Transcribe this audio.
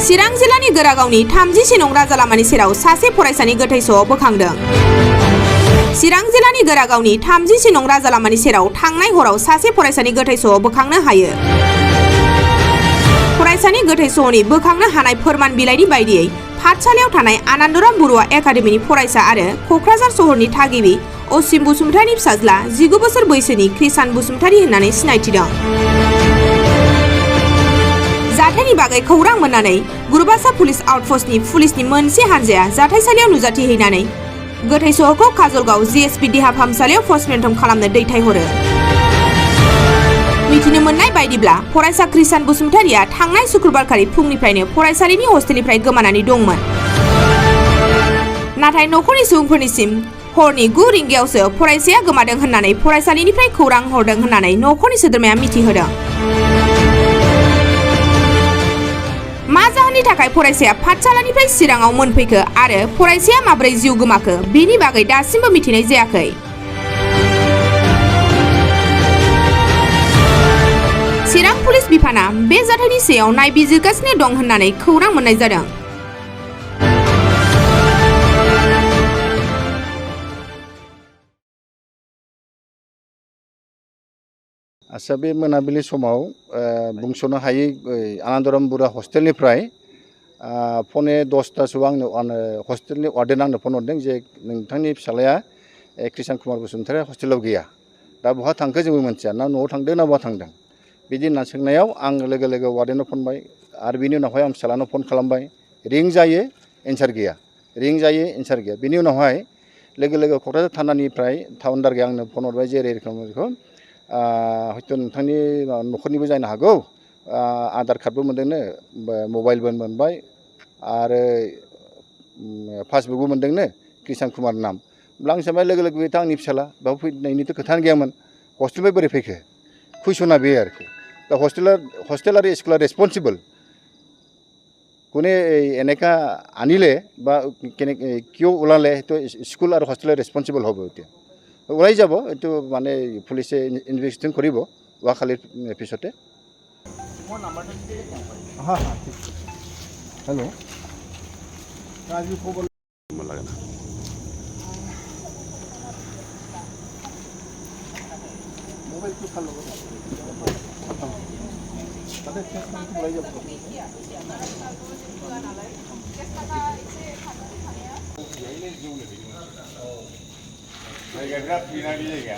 चिरां जिल्लानि गोरागावनि 30 नं राजा लामानि सेराव सासे फरायसानि गोथै सह बोखांदों। चिरां जिल्लानि गोरागावनि 30 नं राजा लामानि सेराव थांनाय हराव सासे फरायसानि गोथै सह बोखांनो हायो। फरायसानि गोथै सहनि बोखांनो हानाय फोरमान बिलाइनि बायदियै पाठशालायाव थानाय आनन्दराम बरुवा एकाडेमिनि फरायसा आरो क'क्राझार सहरनि थागिबि असिम बसुमतारिनि फिसाज्ला 19 बोसोर बैसोनि कृष्ण बसुमतारि होननानै सिनायथिदों। जाथायनि बागै खौरां मोननानै बोदोसा पुलिस आउटपस्टनि पुलिसनि मोनसे हानजाया जाथायसालियाव नुजाथिहैनानै गोथै सहखौ काजलगाव जिएसपि देहा फाहामसालियाव पस्टमर्टम खालामनो दैथायहरो। मिथिनो मोननाय बायदिब्ला फरायसा कृष्ण बसुमतारिया थांनाय शुक्रबारखालि फुंनिफ्रायनो फरायसालिनि हस्टेलनिफ्राय गोमानानै दंमोन। नाथाय नखरनि सुबुंफोरनिसिम हरनि 9 रिंगायावसो फरायसाया गोमादों होननानै फरायसालिनिफ्राय खौरां हरदों होननानै नखरनि सोद्रोमाया मिथिहोदों। मा जाहोननि थाखाय फरायसाया पाठशालानिफ्राय चिराङाव मोनफैखो आरो फरायसाया माबोरै जिउ गोमाखो बेनि बागै दासिमबो मिथिनाय जायाखै। चिरां पुलिस बिफाना बे जाथायनि सायाव नायबिजिरगासिनो दं होननानै खौरां मोननाय जादों। आच्छा बे मोनाबिलि समाव बुंस'नो हायै आनन्दराम बरुवा हस्टेलनिफ्राय पौने 10टासोआव आंनो हस्टेलनि वार्डेन आंनो फन हरदों जे नोंथांनि फिसालाया कृष्ण कुमार बसुमतारिया हस्टेलाव गैया, दा बहा थांखो जोंबो मिथिया, ना न'आव थांदों ना बहा थांदों। बिदि होनना सोंनायाव आं लोगो लोगो वार्डेनाव फनबाय आरो बिनि उनावहाय आं फिसालानाव फन खालामबाय, रिं जायो एन्सार गैया, रिं जायो एन्सार गैया। बिनि उनावहाय लोगो लोगो क'क्राझार थानानिफ्राय टाउन दारगाया आंनो फन हरबाय जे एरैखम हयथ' नोंथांनि न'खरनिबो जानो हागौ, आधार कार्डबो मोनदोंनो, मबाइलबो मोनबाय आरो पासबुकबो मोनदोंनो कृष्ण कुमार नाम। होमब्ला आं सानबाय लोगो लोगो बेथ' आंनि फिसाला, बेयाव फैनायनिथ' खोथायानो गैयामोन, हस्टेलनिफ्राय बोरै फैखो कुइसना बे आरोखि। दा हस्टेल आरो स्कुला रेस्पन्सिबल कोने এনেকা আনিলে বা কিয় ওলালে সেইটো স্কুল আৰু হস্টেলে ৰেসপন্সিবল হ'ব। এতিয়া ওলাই যাব, এইটো মানে পুলিচে ইনভেষ্টিগেশ্যন কৰিব অহাকালিৰ পিছতে। হেল্ল' আজি খবৰ লাগে না মোবাইলটো খালো তাতে চেষ্টা ওলাই যাব। जायगाफ्रा फ्रि ना बे जायगाया?